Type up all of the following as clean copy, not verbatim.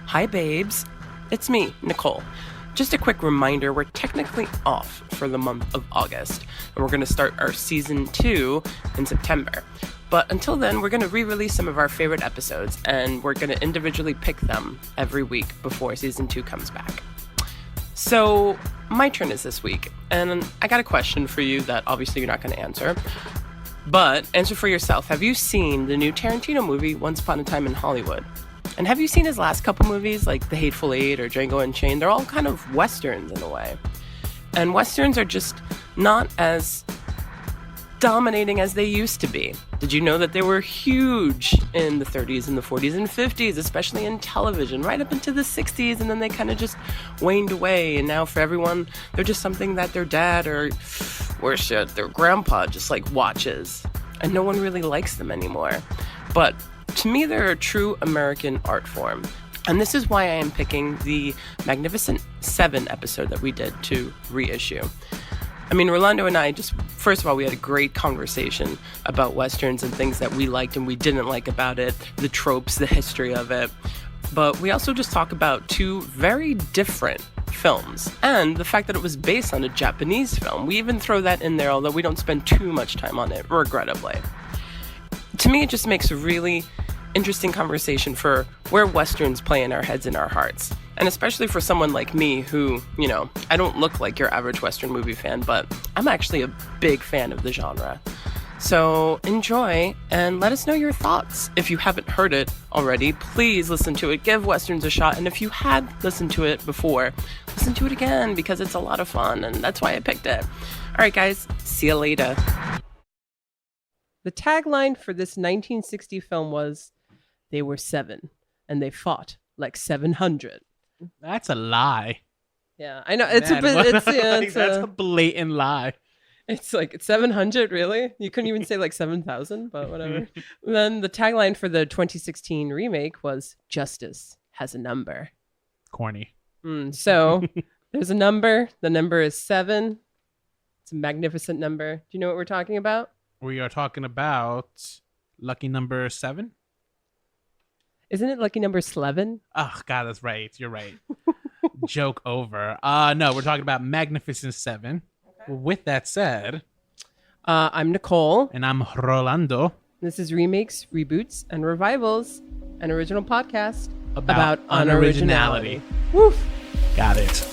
Hi babes, it's me, Nicole. Just a quick reminder, we're technically off for the month of August, and we're going to start our season 2 in September. But until then, we're going to re-release some of our favorite episodes, and we're going to individually pick them every week before season 2 comes back. So, my turn is this week, and I got a question for you that obviously you're not going to answer. But answer for yourself. Have you seen the new Tarantino movie, Once Upon a Time in Hollywood? And have you seen his last couple movies, like The Hateful Eight or Django Unchained? They're all kind of westerns in a way. And westerns are just not as dominating as they used to be. Did you know that they were huge in the 30s and the 40s and 50s, especially in television, right up into the 60s, and then they kind of just waned away, and now for everyone, they're just something that their dad or, worse yet, their grandpa just like watches, and no one really likes them anymore. But to me, they're a true American art form. And this is why I am picking the Magnificent 7 episode that we did to reissue. I mean, Rolando and I just, first of all, we had a great conversation about Westerns and things that we liked and we didn't like about it, the tropes, the history of it. But we also just talk about 2 very different films and the fact that it was based on a Japanese film. We even throw that in there, although we don't spend too much time on it, regrettably. To me, it just makes a really interesting conversation for where Westerns play in our heads and our hearts. And especially for someone like me who, you know, I don't look like your average Western movie fan, but I'm actually a big fan of the genre. So enjoy and let us know your thoughts. If you haven't heard it already, please listen to it. Give Westerns a shot. And if you had listened to it before, listen to it again because it's a lot of fun and that's why I picked it. All right, guys, see you later. The tagline for this 1960 film was, "They were 7 and they fought like 700. That's a lie. Yeah, I know. That's a blatant lie. It's like 700, really? You couldn't even say like 7,000, but whatever. Then the tagline for the 2016 remake was, "Justice has a number." Corny. So there's a number. The number is 7. It's a magnificent number. Do you know what we're talking about? We are talking about lucky number 7. Isn't it lucky number 11? Oh, God, that's right. You're right. Joke over. No, we're talking about Magnificent 7. Okay. With that said, I'm Nicole. And I'm Rolando. This is Remakes, Reboots, and Revivals, an original podcast about unoriginality. Woof. Got it.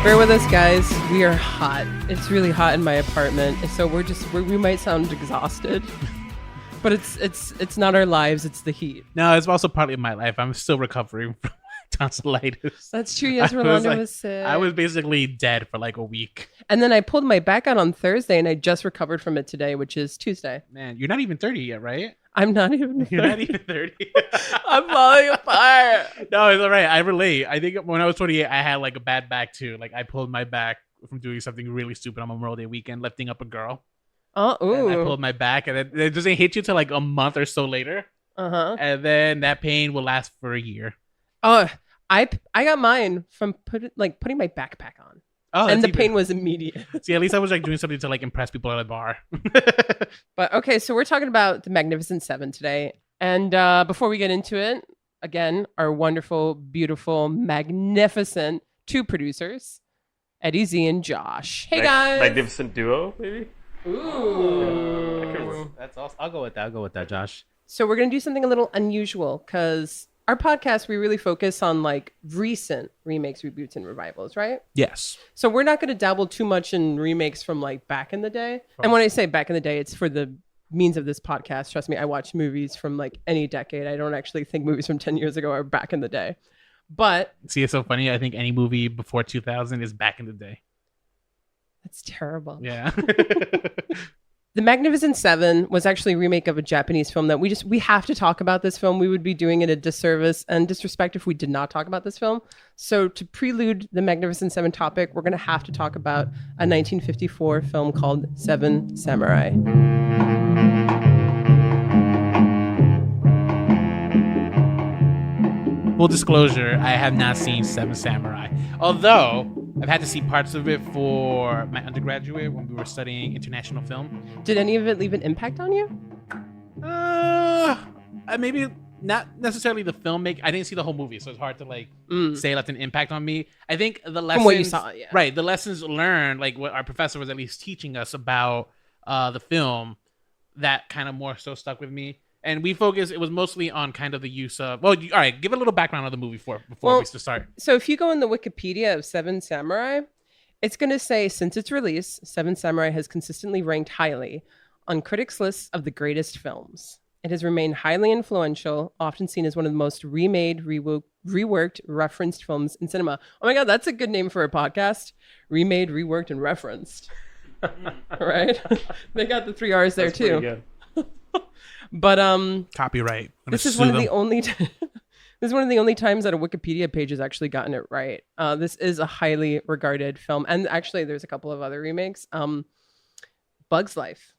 Bear with us, guys. We are hot. It's really hot in my apartment, so we might sound exhausted, but it's not our lives. It's the heat. No, it's also partly my life. I'm still recovering from tonsillitis. That's true. Yes, Rolando was sick. I was basically dead for like a week, and then I pulled my back out on Thursday, and I just recovered from it today, which is Tuesday. Man, you're not even 30 yet, right? I'm not even 30. You're not even 30. I'm falling apart. No, it's all right. I relate. I think when I was 28, I had like a bad back too. Like I pulled my back from doing something really stupid on Memorial Day weekend, lifting up a girl. Oh, ooh. And I pulled my back, and it doesn't hit you till like a month or so later. And then that pain will last for a year. Oh, I got mine from putting my backpack on. Oh, and the pain was immediate. See, at least I was like doing something to like impress people at a bar. But okay, so we're talking about the Magnificent 7 today. And before we get into it, again, our wonderful, beautiful, magnificent 2 producers, Eddie Z and Josh. Hey, guys. Magnificent duo, maybe? Ooh. That's awesome. I'll go with that, Josh. So we're going to do something a little unusual because our podcast, we really focus on like recent remakes, reboots, and revivals, right? Yes. So we're not going to dabble too much in remakes from like back in the day. And when I say back in the day, it's for the means of this podcast. Trust me, I watch movies from like any decade. I don't actually think movies from 10 years ago are back in the day. But see, it's so funny. I think any movie before 2000 is back in the day. That's terrible. Yeah. The Magnificent 7 was actually a remake of a Japanese film that we have to talk about this film. We would be doing it a disservice and disrespect if we did not talk about this film. So to prelude the Magnificent 7 topic, we're going to have to talk about a 1954 film called Seven Samurai. Full disclosure, I have not seen Seven Samurai. Although I've had to see parts of it for my undergraduate when we were studying international film. Did any of it leave an impact on you? Maybe not necessarily the filmmaking. I didn't see the whole movie, so it's hard to like say it left an impact on me. I think the lessons, from what you saw, yeah. Right, the lessons learned, like what our professor was at least teaching us about the film, that kind of more so stuck with me. And we focused, it was mostly on kind of the use of, well, all right, give a little background on the movie before we start. So if you go in the Wikipedia of Seven Samurai, it's going to say, since its release, Seven Samurai has consistently ranked highly on critics' lists of the greatest films. It has remained highly influential, often seen as one of the most remade, reworked, referenced films in cinema. Oh my God, that's a good name for a podcast. Remade, reworked, and referenced. Right? They got the 3 R's there that's too. Good. But copyright. This is one of the only this is one of the only times that a Wikipedia page has actually gotten it right. This is a highly regarded film, and actually, there's a couple of other remakes. Bug's Life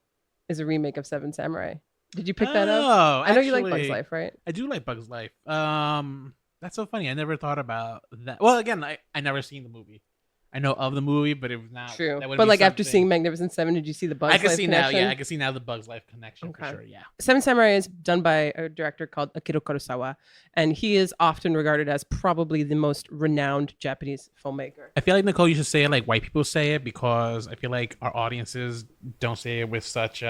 is a remake of Seven Samurai. Did you pick that up? I know you like Bug's Life, right? I do like Bug's Life. That's so funny. I never thought about that. Well, again, I never seen the movie. I know of the movie, but it was not true. But like after seeing Magnificent Seven, did you see the Bug's Life connection? I can see now the Bug's Life connection for sure. Yeah. Seven Samurai is done by a director called Akira Kurosawa, and he is often regarded as probably the most renowned Japanese filmmaker. I feel like, Nicole, you should say it like white people say it, because I feel like our audiences don't say it with such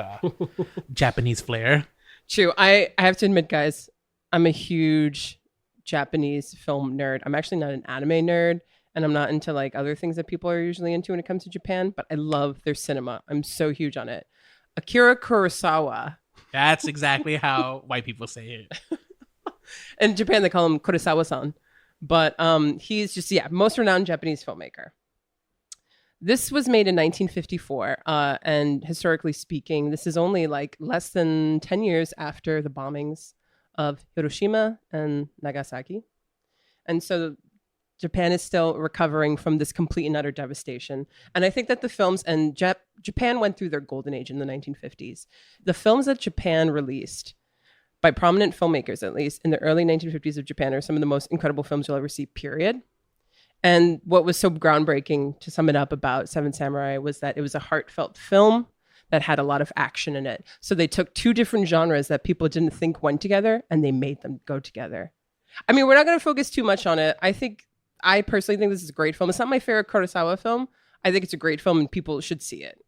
Japanese flair. True. I have to admit, guys, I'm a huge Japanese film nerd. I'm actually not an anime nerd. And I'm not into like other things that people are usually into when it comes to Japan, but I love their cinema. I'm so huge on it. Akira Kurosawa. That's exactly how white people say it. In Japan, they call him Kurosawa-san. But he's just, most renowned Japanese filmmaker. This was made in 1954. And historically speaking, this is only like less than 10 years after the bombings of Hiroshima and Nagasaki. And so Japan is still recovering from this complete and utter devastation. And I think that the films, and Japan went through their golden age in the 1950s. The films that Japan released, by prominent filmmakers at least, in the early 1950s of Japan, are some of the most incredible films you'll ever see, period. And what was so groundbreaking, to sum it up, about Seven Samurai was that it was a heartfelt film that had a lot of action in it. So they took 2 different genres that people didn't think went together, and they made them go together. I mean, we're not going to focus too much on it. I personally think this is a great film. It's not my favorite Kurosawa film. I think it's a great film and people should see it.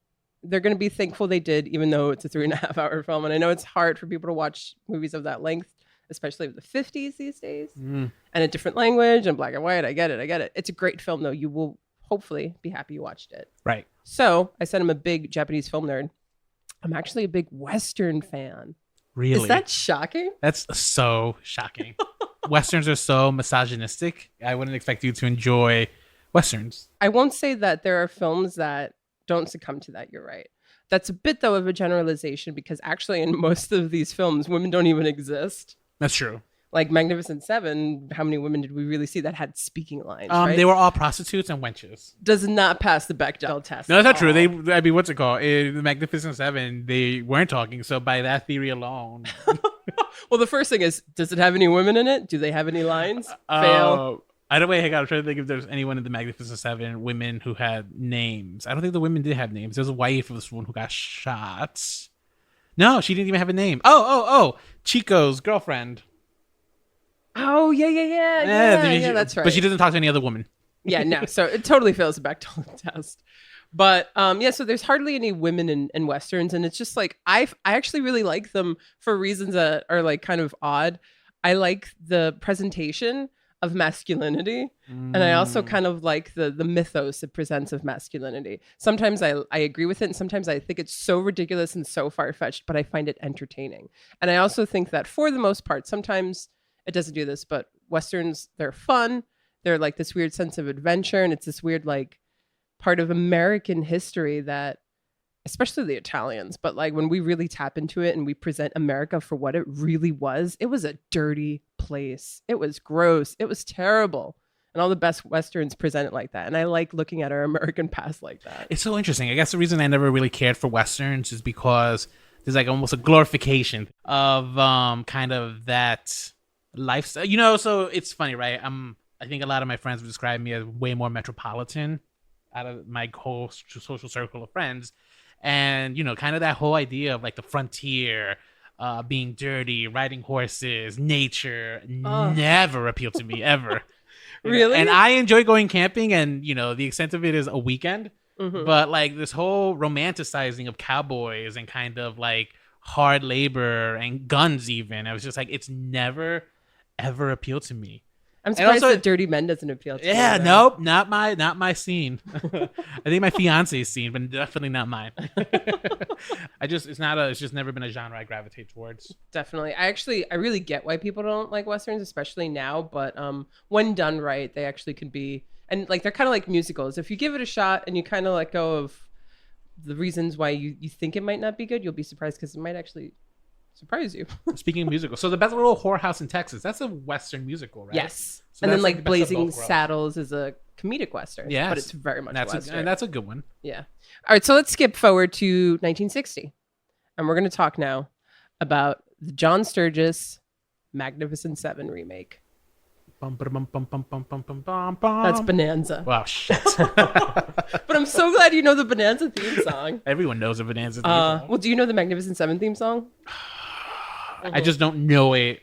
They're going to be thankful they did, even though it's a 3.5-hour film. And I know it's hard for people to watch movies of that length, especially of the 50s these days, and a different language and black and white. I get it. It's a great film, though. You will hopefully be happy you watched it. Right. So I said I'm a big Japanese film nerd. I'm actually a big Western fan. Really? Is that shocking? That's so shocking. Westerns are so misogynistic. I wouldn't expect you to enjoy Westerns. I won't say that there are films that don't succumb to that. You're right. That's a bit, though, of a generalization, because actually in most of these films, women don't even exist. That's true. Like Magnificent Seven, how many women did we really see that had speaking lines? Right? They were all prostitutes and wenches. Does not pass the Bechdel test. No, that's not true. What's it called? In the Magnificent Seven, they weren't talking. So by that theory alone. Well, the first thing is, does it have any women in it? Do they have any lines? Fail. Either way, I'm trying to think if there's anyone in the Magnificent Seven, women who had names. I don't think the women did have names. There's a wife of this one who got shot. No, she didn't even have a name. Oh, Chico's girlfriend. Oh, yeah, that's right. But she doesn't talk to any other woman. Yeah, no. So it totally fails the Bechdel test. But so there's hardly any women in Westerns, and it's just like I actually really like them for reasons that are like kind of odd. I like the presentation of masculinity, and I also kind of like the mythos it presents of masculinity. Sometimes I agree with it, and sometimes I think it's so ridiculous and so far-fetched, but I find it entertaining. And I also think that for the most part, sometimes it doesn't do this, but Westerns, they're fun. They're like this weird sense of adventure, and it's this weird like part of American history that, especially the Italians, but like when we really tap into it and we present America for what it really was, it was a dirty place. It was gross. It was terrible. And all the best Westerns present it like that. And I like looking at our American past like that. It's so interesting. I guess the reason I never really cared for Westerns is because there's like almost a glorification of kind of that lifestyle. So it's funny, right? I think a lot of my friends would describe me as way more metropolitan out of my whole social circle of friends. And, you know, kind of that whole idea of like the frontier, being dirty, riding horses, nature, never appealed to me ever. Really? And I enjoy going camping, and, you know, the extent of it is a weekend. Mm-hmm. But like this whole romanticizing of cowboys and kind of like hard labor and guns, even, I was just like, it's never ever appealed to me. I'm surprised also, that Dirty Men doesn't appeal to you. Yeah, nope, not my scene. I think my fiance's scene, but definitely not mine. It's just never been a genre I gravitate towards. Definitely. I really get why people don't like Westerns, especially now, but when done right, they actually can be, and like they're kind of like musicals. If you give it a shot and you kind of let go of the reasons why you think it might not be good, you'll be surprised because it might actually surprise you. Speaking of musicals, so The Best Little Whorehouse in Texas, that's a Western musical, right? Yes. So and then like like Blazing Saddles is a comedic Western. Yes. But it's very much Western. And that's a good one. Yeah. All right, so let's skip forward to 1960. And we're going to talk now about the John Sturges Magnificent Seven remake. That's Bonanza. Wow, shit. But I'm so glad you know the Bonanza theme song. Everyone knows a Bonanza theme song. Well, do you know the Magnificent Seven theme song? I just don't know it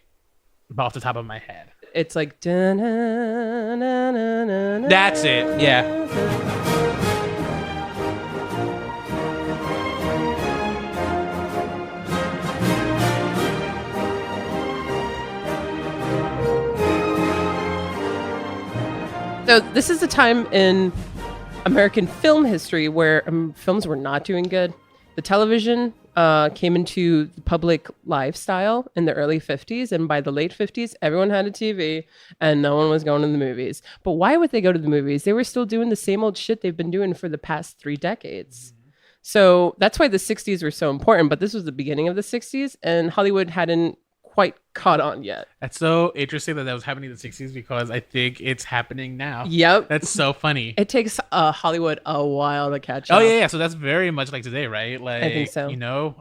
off the top of my head. It's like... That's it, yeah. So this is a time in American film history where films were not doing good. The television came into the public lifestyle in the early 50s, and by the late 50s, everyone had a TV and no one was going to the movies. But why would they go to the movies? They were still doing the same old shit they've been doing for the past 3 decades. So that's why the 60s were so important, but this was the beginning of the 60s, and Hollywood hadn't quite caught on yet. That's so interesting that was happening in the 60s because I think it's happening now. Yep. That's so funny. It takes Hollywood a while to catch up. Oh, yeah. So that's very much like today, right? Like, I think so. You know,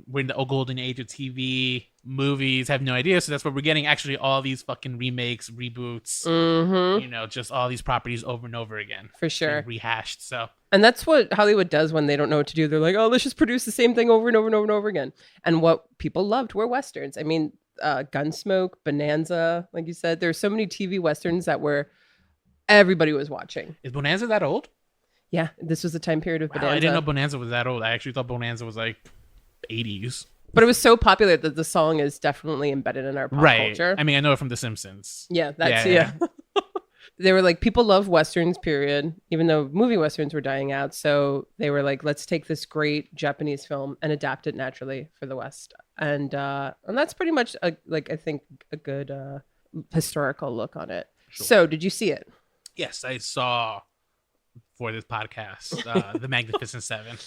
we're in the golden age of TV. Movies have no idea. So that's what we're getting. Actually, all these fucking remakes, reboots, you know, just all these properties over and over again. For sure. Rehashed. So. And that's what Hollywood does when they don't know what to do. They're like, oh, let's just produce the same thing over and over and over and over again. And what people loved were Westerns. I mean, Gunsmoke, Bonanza, like you said, there's so many TV Westerns that everybody was watching. Is Bonanza that old? Yeah, this was the time period of Bonanza. I didn't know Bonanza was that old. I actually thought Bonanza was like 80s. But it was so popular that the song is definitely embedded in our pop culture. I mean, I know it from The Simpsons. Yeah, yeah. They were like, people love Westerns, period, even though movie Westerns were dying out. So they were like, let's take this great Japanese film and adapt it naturally for the West. And that's pretty much, I think, a good historical look on it. Sure. So did you see it? Yes, I saw for this podcast, The Magnificent Seven.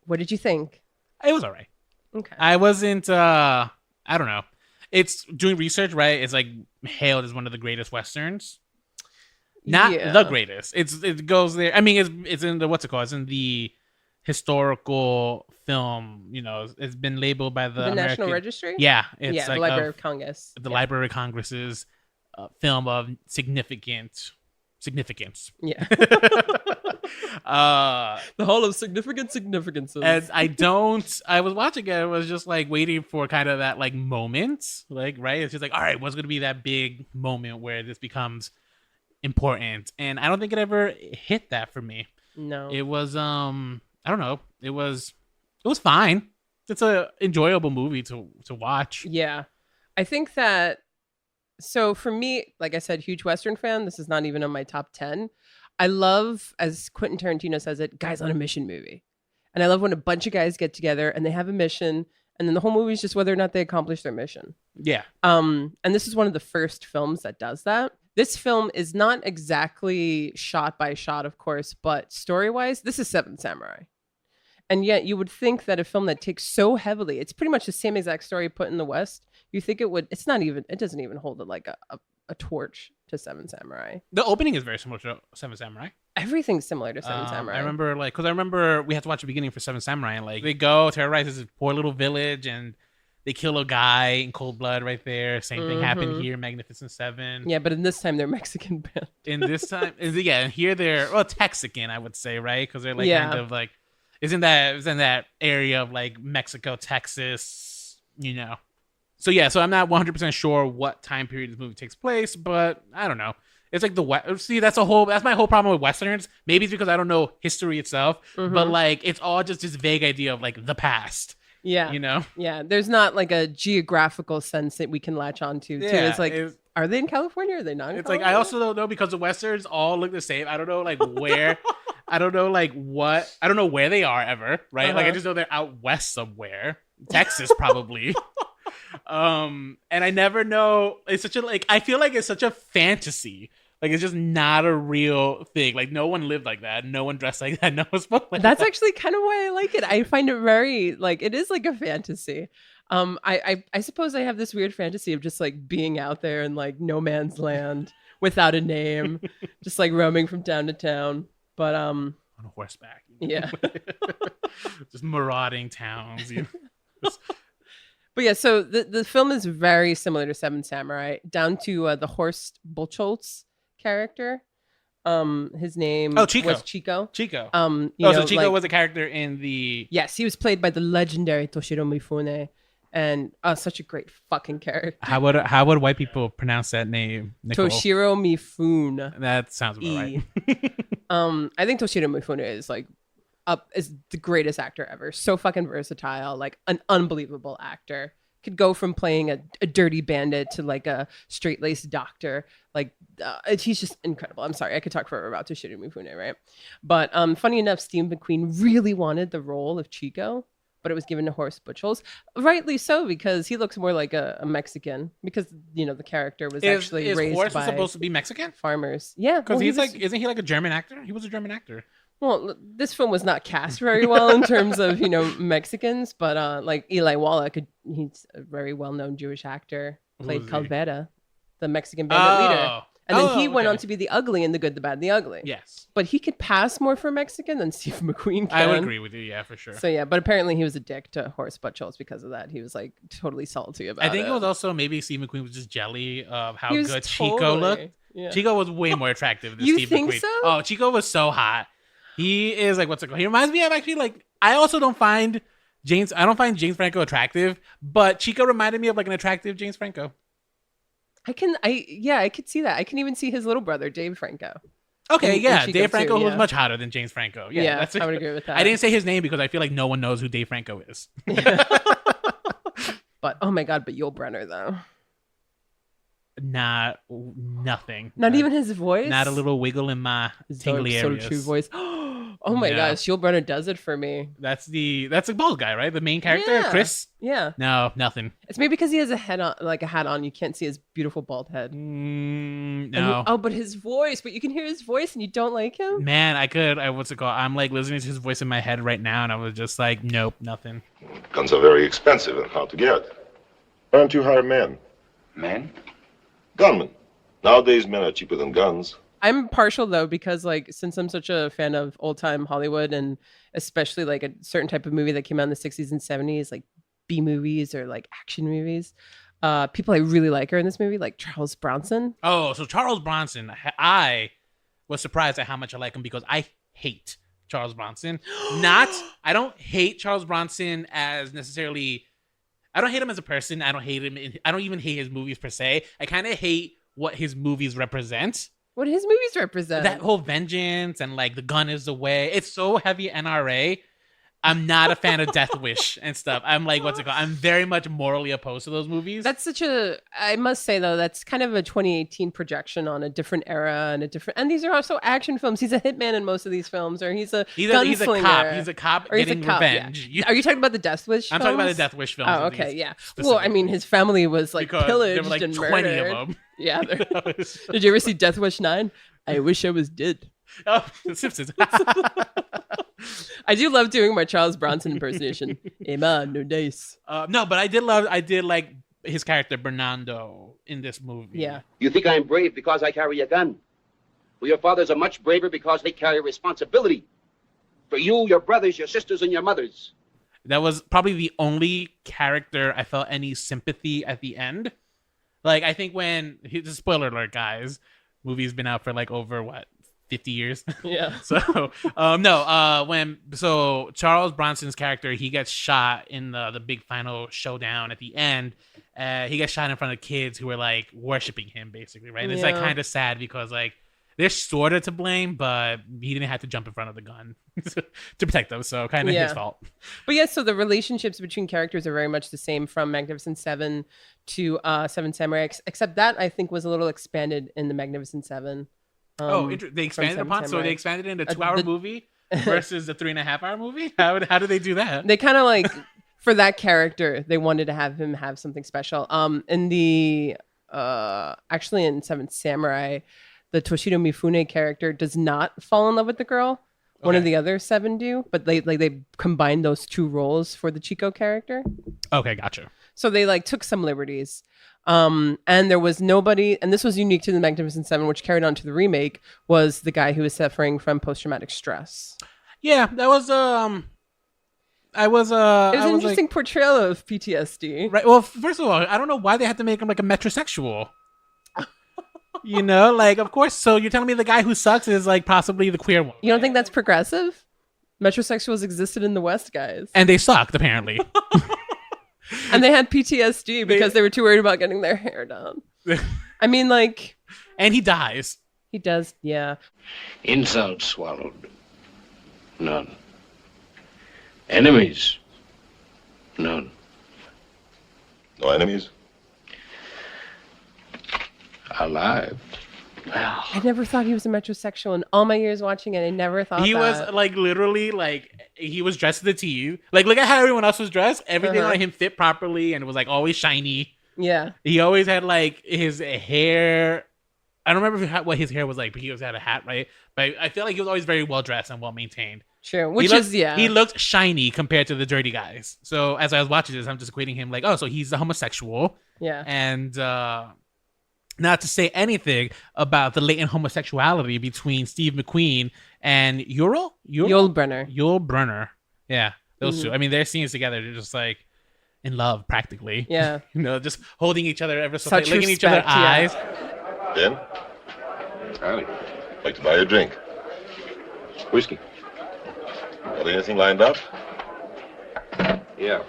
What did you think? It was all right. Okay. I wasn't, I don't know. It's doing research, right? It's like hailed as one of the greatest Westerns. Not the greatest. It goes there. I mean, it's in the, what's it called? It's in the historical film, you know, it's been labeled by the National Registry? Yeah. It's like the Library of Congress. The Library of Congress's film of significance. Yeah. The whole of significances. And I was watching it, I was just like waiting for kind of that like moment, like, right? It's just like, all right, what's going to be that big moment where this becomes important? And I don't think it ever hit that for me. No. It was, I don't know. It was fine. It's a enjoyable movie to watch. Yeah. I think that, so for me, like I said, huge Western fan. This is not even on my top 10. I love, as Quentin Tarantino says it, guys on a mission movie. And I love when a bunch of guys get together and they have a mission, and then the whole movie is just whether or not they accomplish their mission. Yeah. And this is one of the first films that does that. This film is not exactly shot by shot, of course, but story-wise, this is Seven Samurai. And yet you would think that a film that takes so heavily, it's pretty much the same exact story put in the West. You think it would, it doesn't even hold it like a torch to Seven Samurai. The opening is very similar to Seven Samurai. Everything's similar to Seven Samurai. I remember we had to watch the beginning for Seven Samurai, and like they go terrorize this poor little village, and they kill a guy in cold blood right there. Same thing happened here, Magnificent 7. Yeah, but in this time they're Mexican band. In this time, and here they're Texican, I would say, right? Because they're like kind of like, isn't that area of like Mexico, Texas, you know? So yeah, so I'm not 100% sure what time period this movie takes place, but I don't know. It's like that's my whole problem with Westerns. Maybe it's because I don't know history itself, but like it's all just this vague idea of like the past. Yeah. You know? Yeah. There's not like a geographical sense that we can latch onto too. Yeah, it's like, are they in California? Are they not in It's California? like I also don't know because the Westerns all look the same. I don't know like where I don't know like what I don't know where they are ever, right? Like I just know they're out west somewhere. Texas probably. And I never know. It's such a like I feel like it's such a fantasy. Like it's just not a real thing. Like no one lived like that. No one dressed like that. No one spoke like That's that. actually kind of why I like it. I find it very like it is like a fantasy. I suppose I have this weird fantasy of just like being out there in like no man's land without a name, just like roaming from town to town. But on horseback. Yeah. Just marauding towns. You know? But yeah, so the film is very similar to Seven Samurai, down to the Horst Buchholz character. His name was Chico. Chico. So Chico was a character in the. Yes, he was played by the legendary Toshiro Mifune, and such a great fucking character. How would white people pronounce that name? Nicole? Toshiro Mifune. That sounds about right. I think Toshiro Mifune is the greatest actor ever. So fucking versatile, like an unbelievable actor. Could go from playing a dirty bandit to like a straight-laced doctor. Like he's just incredible. I'm sorry, I could talk forever about Toshiro Mifune, right? But funny enough, Steve McQueen really wanted the role of Chico, but it was given to Horst Buchholz. Rightly so, because he looks more like a Mexican. Because the character was actually raised Horst by supposed to be Mexican? Farmers. Yeah, because isn't he like a German actor? He was a German actor. Well, this film was not cast very well in terms of, Mexicans, but like Eli Wallach, he's a very well-known Jewish actor, played Calvera, the Mexican bandit leader. And then he went on to be the ugly in The Good, the Bad, and the Ugly. Yes. But he could pass more for Mexican than Steve McQueen can. I would agree with you, yeah, for sure. So yeah, but apparently he was a dick to Horst Buchholz because of that. He was like totally salty about it. I think it was also maybe Steve McQueen was just jelly of how good Chico looked. Yeah. Chico was way more attractive than You Steve think McQueen. so? Oh, Chico was so hot. He is like what's it called? He reminds me of actually like I also don't find James Franco attractive, but Chico reminded me of like an attractive James Franco. I could see that. I can even see his little brother, Dave Franco. Okay, in Dave Franco too, was much hotter than James Franco. Yeah, I would agree with that. I didn't say his name because I feel like no one knows who Dave Franco is. But oh my god, but Yul Brynner though. Nothing. Not even his voice. Not a little wiggle in my tingly areas. True voice. Oh my gosh, Yul Brynner does it for me. That's the bald guy, right? The main character, Yeah. Chris. Yeah. No, nothing. It's maybe because he has a hat on. You can't see his beautiful bald head. No. But his voice. But you can hear his voice, and you don't like him. Man, what's it called? I'm like listening to his voice in my head right now, and I was just like, nope, nothing. Guns are very expensive and hard to get. Why don't you hire men? Men? Gunmen. Nowadays, men are cheaper than guns. I'm partial though, because like since I'm such a fan of old time Hollywood, and especially like a certain type of movie that came out in the 60s and 70s, like B movies or like action movies, people I really like are in this movie, like Charles Bronson. Oh, so Charles Bronson, I was surprised at how much I like him because I hate Charles Bronson. I don't hate Charles Bronson as necessarily. I don't hate him as a person. I don't hate him. I don't even hate his movies per se. I kind of hate what his movies represent. What his movies represent? That whole vengeance and like the gun is the way. It's so heavy NRA. I'm not a fan of Death Wish and stuff. I'm like, what's it called? I'm very much morally opposed to those movies. I must say though, that's kind of a 2018 projection on a different era and these are also action films. He's a hitman in most of these films, or he's a gunslinger. He's a cop getting revenge. Yeah. Are you talking about the Death Wish films? I'm talking about the Death Wish films. Oh, okay, yeah. Well, I mean, his family was like because pillaged there were like and 20 murdered. of them. Yeah. Did you ever see Death Wish 9? I wish I was dead. Oh, The Simpsons. I do love doing my Charles Bronson impersonation. Hey man, no dice. No, but I did like his character Bernardo in this movie. Yeah. You think I'm brave because I carry a gun? Well, your fathers are much braver because they carry responsibility. For you, your brothers, your sisters, and your mothers. That was probably the only character I felt any sympathy at the end. Like, I think when, spoiler alert, guys, movie's been out for like over, 50 years? Yeah. So, so Charles Bronson's character, he gets shot in the big final showdown at the end. He gets shot in front of kids who were like worshiping him, basically, right? And it's like kind of sad because like they're sort of to blame, but he didn't have to jump in front of the gun to protect them, so kind of his fault. But yeah, so the relationships between characters are very much the same from Magnificent Seven to Seven Samurai, except that I think was a little expanded in the Magnificent Seven. They expanded upon, so they expanded it into a 2-hour movie versus a 3.5-hour movie. How did they do that? They kind of like for that character, they wanted to have him have something special. In the actually in Seven Samurai, the Toshido Mifune character does not fall in love with the girl. Okay. One of the other 7 do, but they combined those 2 roles for the Chico character. Okay, gotcha. So they like took some liberties. And there was nobody, and this was unique to the Magnificent Seven, which carried on to the remake, was the guy who was suffering from post-traumatic stress. Yeah, that was it was an interesting portrayal of PTSD. Right. Well, first of all, I don't know why they had to make him like a metrosexual. You know, like, of course. So you're telling me the guy who sucks is like possibly the queer one? You don't think that's progressive? Metrosexuals existed in the West, guys. And they sucked, apparently. And they had PTSD because they were too worried about getting their hair done. I mean, like... And he dies. He does, yeah. Insult swallowed. None. Enemies? None. No enemies? Alive. Well, I never thought he was a metrosexual in all my years watching it. I never thought he was like literally like he was dressed to the T. Like look at how everyone else was dressed. Everything on him fit properly and it was like always shiny. Yeah. He always had like his hair. I don't remember what his hair was like, but he always had a hat, right? But I feel like he was always very well dressed and well maintained. True. He looked shiny compared to the dirty guys. So as I was watching this, I'm just equating him like, oh, so he's a homosexual. Yeah. And not to say anything about the latent homosexuality between Steve McQueen and Yul Brynner. Yeah, those two. I mean, their scenes together, they're just like in love practically. Yeah. You know, just holding each other ever so Such looking each other eyes. Ben? Howdy. Like to buy you a drink? Whiskey. Got anything lined up? Yeah.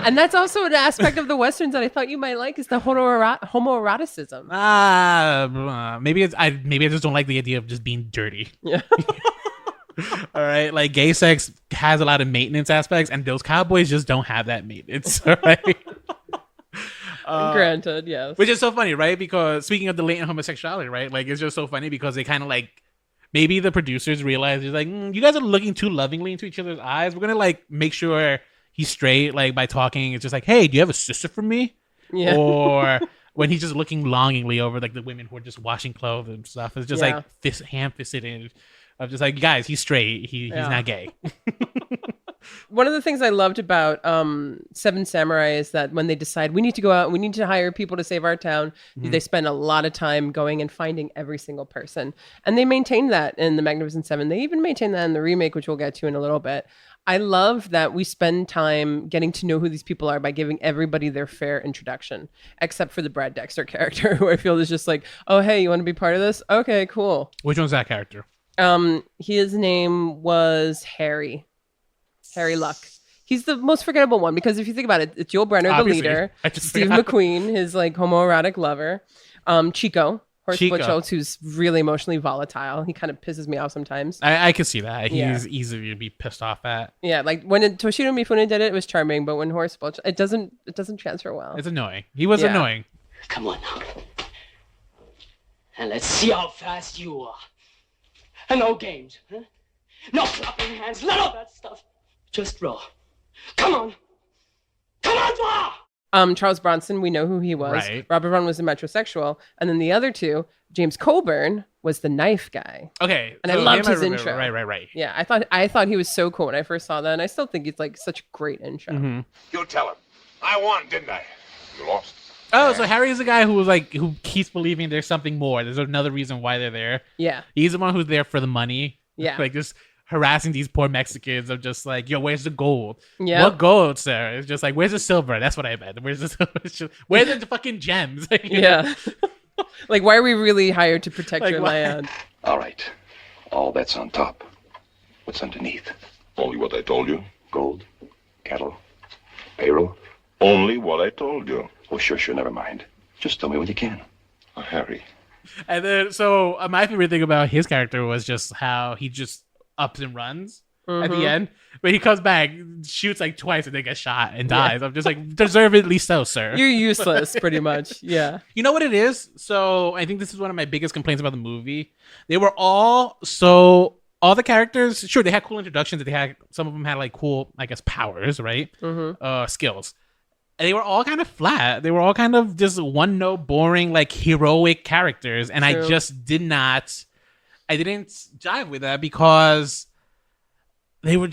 And that's also an aspect of the Westerns that I thought you might like is the homoeroticism. Maybe I just don't like the idea of just being dirty. Yeah. All right, like gay sex has a lot of maintenance aspects, and those cowboys just don't have that maintenance. All right. Granted, yes. Which is so funny, right? Because speaking of the latent homosexuality, right? Like it's just so funny because they kind of like maybe the producers realize it's like you guys are looking too lovingly into each other's eyes. We're gonna like make sure he's straight, like by talking. It's just like, hey, do you have a sister for me? Yeah. Or when he's just looking longingly over like the women who are just washing clothes and stuff. It's just like ham-fisted in. I'm just like, guys, he's straight. He's not gay. One of the things I loved about Seven Samurai is that when they decide we need to go out, we need to hire people to save our town, they spend a lot of time going and finding every single person. And they maintain that in the Magnificent Seven. They even maintain that in the remake, which we'll get to in a little bit. I love that we spend time getting to know who these people are by giving everybody their fair introduction, except for the Brad Dexter character, who I feel is just like, oh, hey, you want to be part of this? Okay, cool. Which one's that character? His name was Harry Luck. He's the most forgettable one because if you think about it, it's Yul Brynner, Obviously, the leader, Steve McQueen, his like homoerotic lover, Chico, Horst Butchholz, who's really emotionally volatile. He kind of pisses me off sometimes. I can see that. He's easy to be pissed off at. Yeah, like when Toshido Mifune did it, it was charming, but when Horst Butchholz, it doesn't transfer well. It's annoying. He was annoying. Come on now. And let's see how fast you are. And no games, huh? No flopping hands, none of that stuff. Just draw. Come on. Come on, draw! Charles Bronson, we know who he was. Right. Robert Vaughn was a metrosexual. And then the other two, James Coburn was the knife guy. Okay. And I loved his intro. Right. Yeah, I thought he was so cool when I first saw that. And I still think it's like such a great intro. Mm-hmm. You tell him. I won, didn't I? You lost. Oh, so Harry is the guy who keeps believing there's something more. There's another reason why they're there. Yeah. He's the one who's there for the money. Yeah. Like just harassing these poor Mexicans of just like, yo, where's the gold? Yeah. What gold, sir? It's just like, where's the silver? That's what I meant. Where's the silver? It's just, where's the fucking gems? You know? Yeah. Like, why are we really hired to protect Like, your why? land? All right. All that's on top. What's underneath? Only what I told you. Gold, cattle, payroll. Only what I told you. Oh, sure, never mind. Just tell me when you can. Harry. And then, so my favorite thing about his character was just how he just ups and runs at the end. But he comes back, shoots like twice, and then gets shot and dies. I'm just like, deservedly so, sir. You're useless, pretty much. Yeah. You know what it is? So I think this is one of my biggest complaints about the movie. They were all the characters, sure, they had cool introductions. Some of them had like cool, I guess, powers, right? Skills. And they were all kind of flat. They were all kind of just one note, boring, like heroic characters. And True. I just didn't jive with that because they were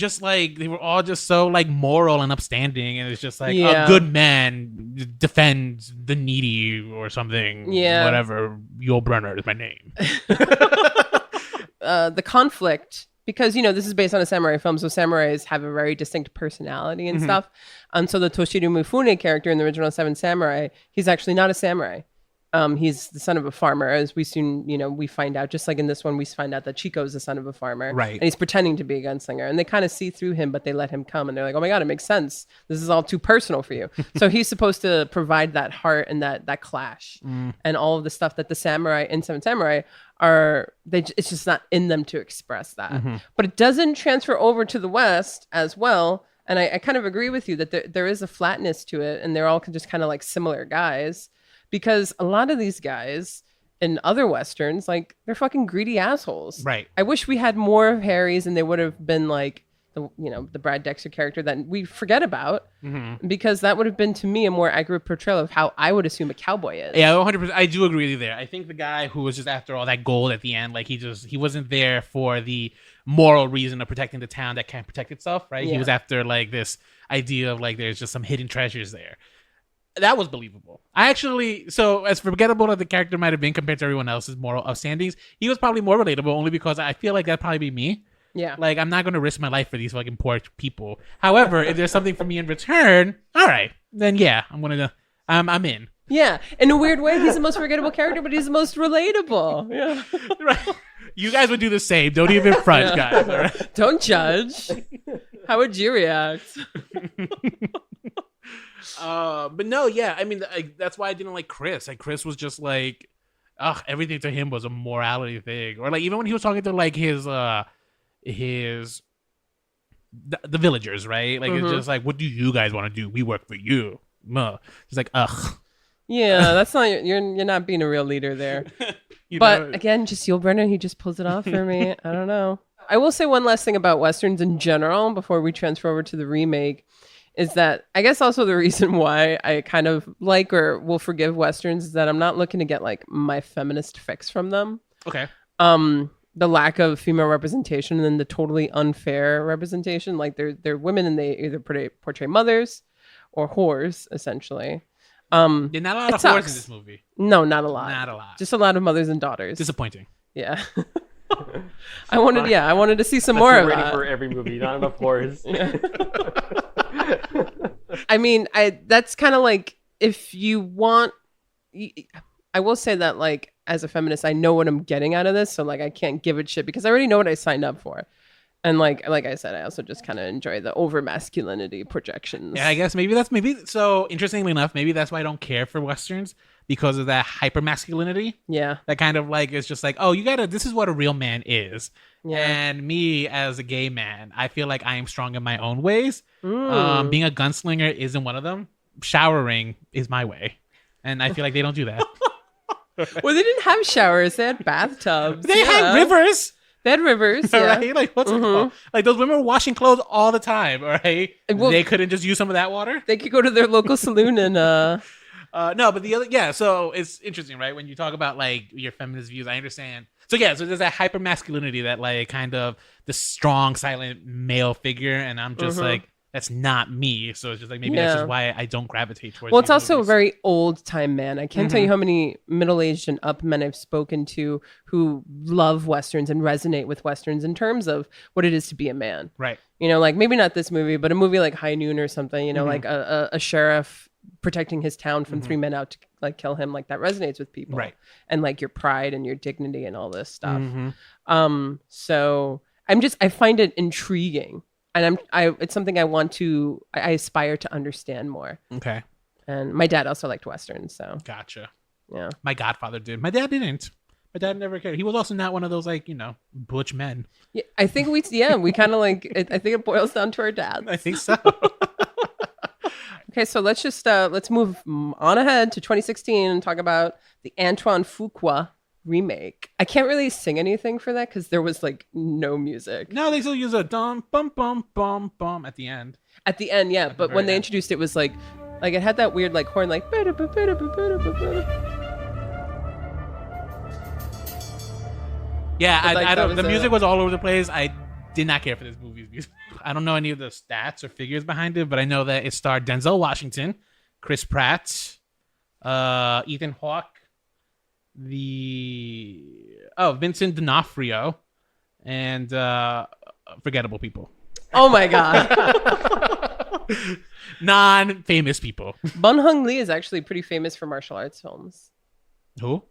all just so like moral and upstanding. And it's just like a good man defends the needy or something. Yeah. Whatever. Yul Brynner is my name. The conflict, because this is based on a samurai film, so samurais have a very distinct personality and stuff. And so the Toshiro Mifune character in the original Seven Samurai, he's actually not a samurai. He's the son of a farmer, as we soon, we find out. Just like in this one, we find out that Chico is the son of a farmer, Right? And he's pretending to be a gunslinger, and they kind of see through him, but they let him come, and they're like, "Oh my god, it makes sense. This is all too personal for you." So he's supposed to provide that heart and that clash, and all of the stuff that the samurai in Seven Samurai it's just not in them to express that. But it doesn't transfer over to the West as well. And I kind of agree with you that there is a flatness to it, and they're all just kind of like similar guys, because a lot of these guys in other Westerns, like, they're fucking greedy assholes. Right. I wish we had more of Harry's and they would have been like the Brad Dexter character that we forget about, because that would have been, to me, a more accurate portrayal of how I would assume a cowboy is. Yeah, 100%. I do agree with you there. I think the guy who was just after all that gold at the end, like he wasn't there for the moral reason of protecting the town that can't protect itself, right? Yeah. He was after like this idea of like there's just some hidden treasures there. That was believable. So as forgettable as the character might have been compared to everyone else's moral upstandings, he was probably more relatable only because I feel like that'd probably be me. Yeah. Like, I'm not going to risk my life for these fucking poor people. However, if there's something for me in return, all right, then yeah, I'm in. Yeah. In a weird way, he's the most forgettable character, but he's the most relatable. Yeah. Right. You guys would do the same. Don't even front, guys. All right? Don't judge. How would you react? But no, yeah. I mean, that's why I didn't like Chris. Like, Chris was just like, everything to him was a morality thing. Or like, even when he was talking to like the villagers, right? Like, it's just like, what do you guys want to do? We work for you. It's like, ugh. Yeah, that's not you're not being a real leader there. Again, just Yul Brynner, he just pulls it off for me. I don't know. I will say one last thing about Westerns in general before we transfer over to the remake, is that I guess also the reason why I kind of like or will forgive Westerns is that I'm not looking to get like my feminist fix from them. Okay. The lack of female representation and then the totally unfair representation. Like they're women and they either portray mothers or whores, essentially. There's not a lot of whores in this movie. No, not a lot. Not a lot. Just a lot of mothers and daughters. Disappointing. Yeah. I wanted to see some more of that. For every movie, not enough whores. I mean, that's kind of like, if you want, I will say that, like, as a feminist, I know what I'm getting out of this, so like I can't give it shit because I already know what I signed up for. And like I said, I also just kind of enjoy the over masculinity projections. Yeah, I guess maybe so. Interestingly enough, maybe that's why I don't care for Westerns, because of that hyper masculinity. Yeah. That kind of like, it's just like, oh, this is what a real man is. Yeah. And me as a gay man, I feel like I am strong in my own ways. Being a gunslinger isn't one of them. Showering is my way. And I feel like they don't do that. Well, they didn't have showers. They had bathtubs. They had rivers. They had rivers, yeah. Right? Like, what's it called? Like, those women were washing clothes all the time, all right? Well, they couldn't just use some of that water? They could go to their local saloon and... No, but the other... Yeah, so it's interesting, right? When you talk about, like, your feminist views, I understand. So, yeah, so there's that hyper-masculinity that, like, kind of the strong, silent male figure, and I'm just like, that's not me. So it's just like maybe that's just why I don't gravitate towards. Well, it's these also movies. a very old time man. I can't tell you how many middle-aged and up men I've spoken to who love Westerns and resonate with Westerns in terms of what it is to be a man. Right. You know, like maybe not this movie, but a movie like High Noon or something, you know, like a sheriff protecting his town from three men out to like kill him, like that resonates with people. Right. And like your pride and your dignity and all this stuff. So I find it intriguing. And it's something I aspire to understand more. Okay. And my dad also liked Westerns, so Gotcha. yeah. My godfather did. My dad didn't. My dad never cared. He was also not one of those like, butch men. Yeah, I think we kind of like, I think it boils down to our dads. I think so. Okay, so let's just let's move on ahead to 2016 and talk about the Antoine Fuqua remake. I can't really sing anything for that because there was like no music. No, they still use a dum bum bum bum bum at the end. At the end, yeah, but when they introduced it, was like it had that weird like horn like. Yeah, But, like, I that don't. was The music was all over the place. I did not care for this movie's music. I don't know any of the stats or figures behind it, but I know that it starred Denzel Washington, Chris Pratt, Ethan Hawke, Vincent D'Onofrio, and forgettable people. Oh my god. Non-famous people. Bun Hung Lee is actually pretty famous for martial arts films. Who?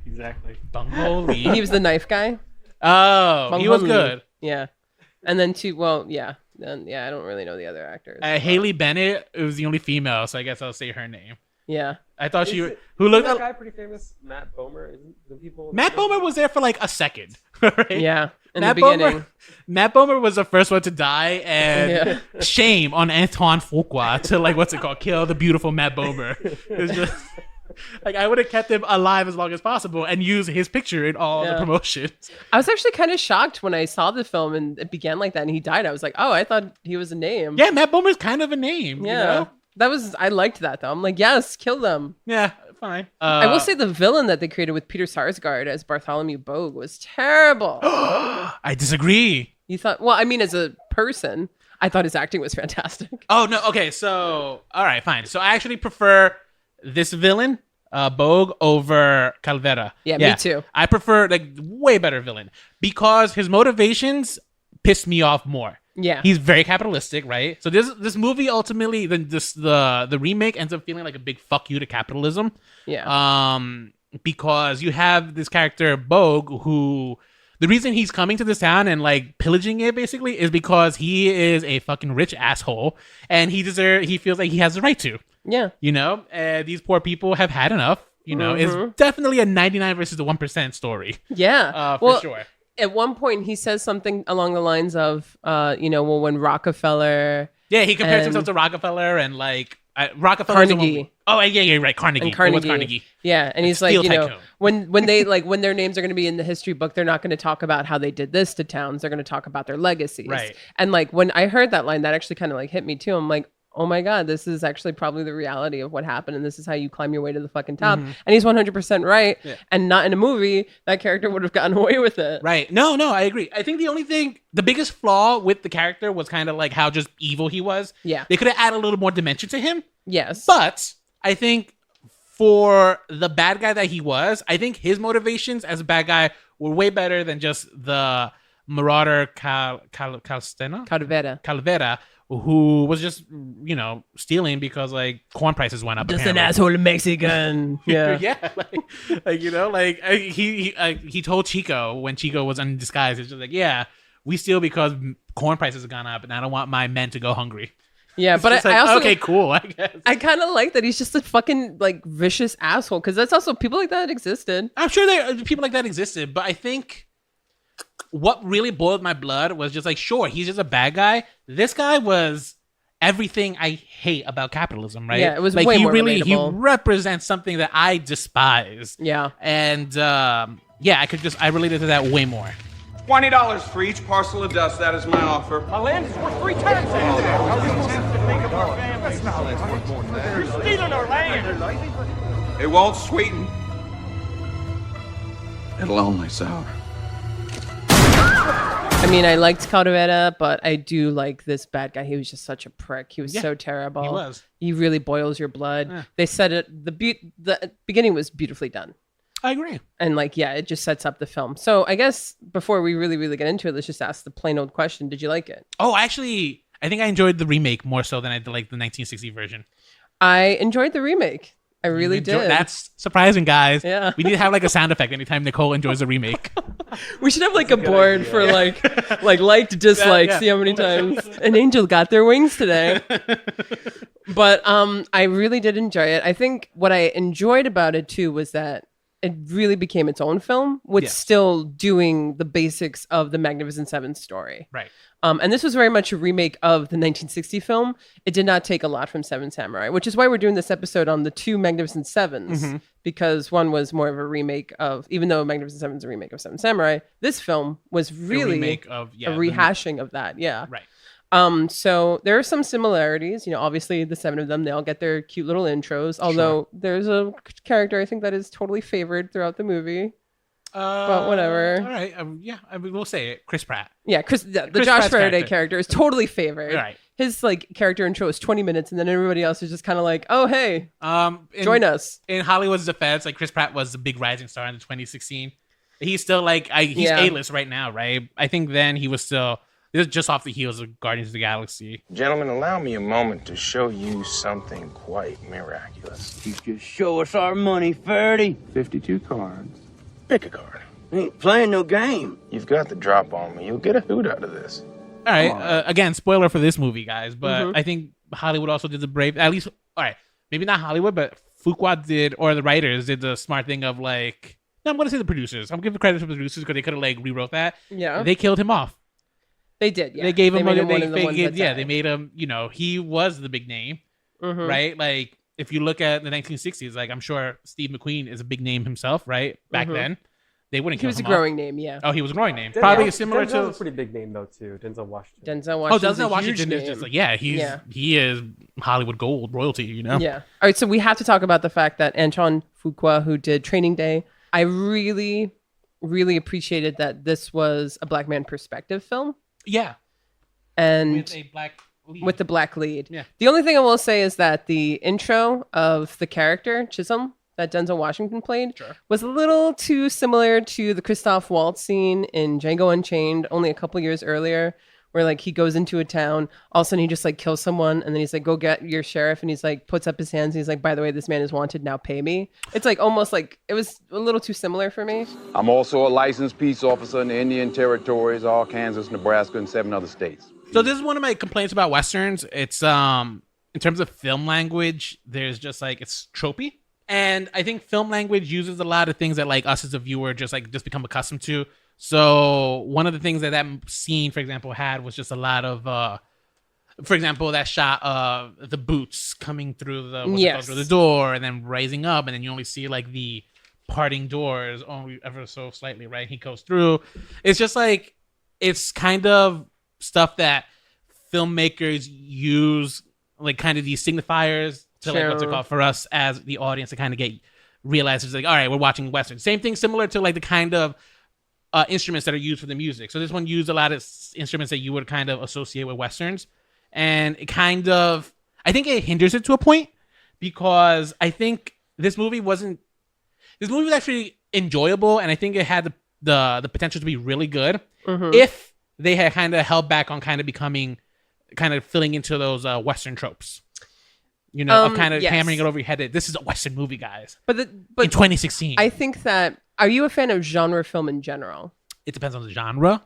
Exactly. Bungo Lee. He was the knife guy. Oh, Bung he was Hung Lee. good. Yeah. And then I don't really know the other actors. Haley Bennett was the only female, so I guess I'll say her name. Yeah. I thought who Isn't looked. that guy pretty famous? Matt Bomer? Isn't the people? Matt Bomer was there for like a second. Right? Yeah. In Matt the beginning. Matt Bomer was the first one to die, and shame on Antoine Fuqua to like kill the beautiful Matt Bomer. It's just like I would have kept him alive as long as possible and used his picture in all the promotions. I was actually kind of shocked when I saw the film and it began like that and he died. I was like, oh, I thought he was a name. Yeah, Matt Bomer's kind of a name. Yeah. You know? I liked that though. I'm like, yes, kill them. Yeah, fine. I will say the villain that they created with Peter Sarsgaard as Bartholomew Bogue was terrible. I disagree. You thought, well, I mean, as a person, I thought his acting was fantastic. Oh no. Okay. So all right, fine. So I actually prefer this villain, Bogue, over Calvera. Yeah, me too. I prefer like way better villain because his motivations piss me off more. Yeah. He's very capitalistic, right? So this movie ultimately, the remake ends up feeling like a big fuck you to capitalism. Yeah. Because you have this character Bogue who. The reason he's coming to this town and like pillaging it basically is because he is a fucking rich asshole and he feels like he has the right to. Yeah. You know, these poor people have had enough. You know, it's definitely a 99 versus the 1% story. Yeah. For sure. At one point, he says something along the lines of, when Rockefeller. Yeah, he compares himself to Rockefeller and like Rockefeller. Carnegie. Right. Carnegie. And Carnegie. It was Carnegie. Yeah, and he's Steel like, tycoon. when they when their names are going to be in the history book, they're not going to talk about how they did this to towns. They're going to talk about their legacies. Right. And like when I heard that line, that actually kind of like hit me too. I'm like, oh my God, this is actually probably the reality of what happened. And this is how you climb your way to the fucking top. And he's 100% right. Yeah. And not in a movie, that character would have gotten away with it. Right. No, I agree. I think the biggest flaw with the character was kind of like how just evil he was. Yeah. They could have added a little more dimension to him. Yes. But I think for the bad guy that he was, I think his motivations as a bad guy were way better than just the marauder Calvera, who was just, stealing because like corn prices went up. Just apparently. an asshole Mexican. Yeah. Yeah. He told Chico when Chico was in disguise, it's just like, yeah, we steal because corn prices have gone up and I don't want my men to go hungry. Yeah, but I also okay, cool. I guess I kind of like that he's just a fucking like vicious asshole because that's also people like that existed. I'm sure people like that existed, but I think what really boiled my blood was just like, sure, he's just a bad guy. This guy was everything I hate about capitalism, right? Yeah, it was like way he more really relatable. He represents something that I despise. Yeah, and I related to that way more. $20 for each parcel of dust. That is my offer. My land is worth 3 times that. That's not worth more than that. You're stealing our land. It won't sweeten. It'll only sour. I mean, I liked Calavera, but I do like this bad guy. He was just such a prick. He was so terrible. He was. He really boils your blood. Yeah. They said it. The beginning was beautifully done. I agree. And like, yeah, it just sets up the film. So I guess before we really get into it, let's just ask the plain old question. Did you like it? Oh, actually, I think I enjoyed the remake more so than I did like the 1960 version. I enjoyed the remake. I really did. That's surprising, guys. Yeah. We need to have like a sound effect anytime Nicole enjoys a remake. We should have like a board for like liked, disliked. Yeah. See how many times an angel got their wings today. But I really did enjoy it. I think what I enjoyed about it too was that it really became its own film, with still doing the basics of the Magnificent Seven story. Right. And this was very much a remake of the 1960 film. It did not take a lot from Seven Samurai, which is why we're doing this episode on the two Magnificent Sevens, because one was more of a remake of, even though Magnificent Seven is a remake of Seven Samurai, this film was really a remake of a rehashing of that. Yeah. Right. So there are some similarities. You know, obviously the seven of them, they all get their cute little intros. Although there's a character I think that is totally favored throughout the movie. But whatever. All right. I mean, we'll say it. Chris Pratt. Yeah, the Chris Josh Pratt's Faraday character is totally favored. Right. His like character intro is 20 minutes, and then everybody else is just kind of like, "Oh, hey, join us." In Hollywood's defense, like Chris Pratt was the big rising star in 2016. He's still like he's A-list right now, right? I think then he was still just off the heels of Guardians of the Galaxy. Gentlemen, allow me a moment to show you something quite miraculous. You just show us our money, Ferdy. 52 cards. Pick a card. Ain't playing no game. You've got the drop on me. You'll get a hoot out of this. All right. Again, spoiler for this movie, guys, but I think Hollywood also did the brave. At least, all right, maybe not Hollywood, but Fuqua did, or the writers did the smart thing of like. No, I'm going to say the producers. I'm giving credit to the producers because they could have like rewrote that. Yeah. They killed him off. They did. Yeah. They gave him made one of the ones that died. they made him. You know, he was the big name, right? Like if you look at the 1960s, like I'm sure Steve McQueen is a big name himself, right? Back then. They wouldn't. He was a growing name, yeah. Oh, he was a growing name. Probably similar to a pretty big name though too. Denzel Washington. Denzel Washington is just like he is Hollywood gold royalty, you know. Yeah. All right, so we have to talk about the fact that Antoine Fuqua, who did Training Day, I really appreciated that this was a black man perspective film. Yeah. And with a black lead. With the black lead. Yeah. The only thing I will say is that the intro of the character Chisholm that Denzel Washington played was a little too similar to the Christoph Waltz scene in Django Unchained only a couple years earlier, where like he goes into a town, all of a sudden he just like kills someone, and then he's like, "Go get your sheriff," and he's like puts up his hands, and he's like, "By the way, this man is wanted, now pay me." It's like almost like it was a little too similar for me. I'm also a licensed peace officer in the Indian Territories, Arkansas, Nebraska, and 7 other states. So this is one of my complaints about Westerns. It's in terms of film language, there's just like it's tropey. And I think film language uses a lot of things that like us as a viewer just become accustomed to. So one of the things that scene, for example, had was just a lot of, for example, that shot of the boots coming through through the door and then rising up, and then you only see like the parting doors only ever so slightly, right? He goes through. It's just like it's kind of stuff that filmmakers use, like kind of these signifiers. To like what's it called for us as the audience to kind of realize it's like, all right, we're watching Western. Same thing, similar to like the kind of instruments that are used for the music. So this one used a lot of instruments that you would kind of associate with Westerns, and it kind of, I think it hinders it to a point because I think this movie was actually enjoyable, and I think it had the potential to be really good if they had kind of held back on kind of filling into those Western tropes. You know, of kind of hammering it over your head that this is a Western movie, guys. But in 2016. I think that, are you a fan of genre film in general? It depends on the genre.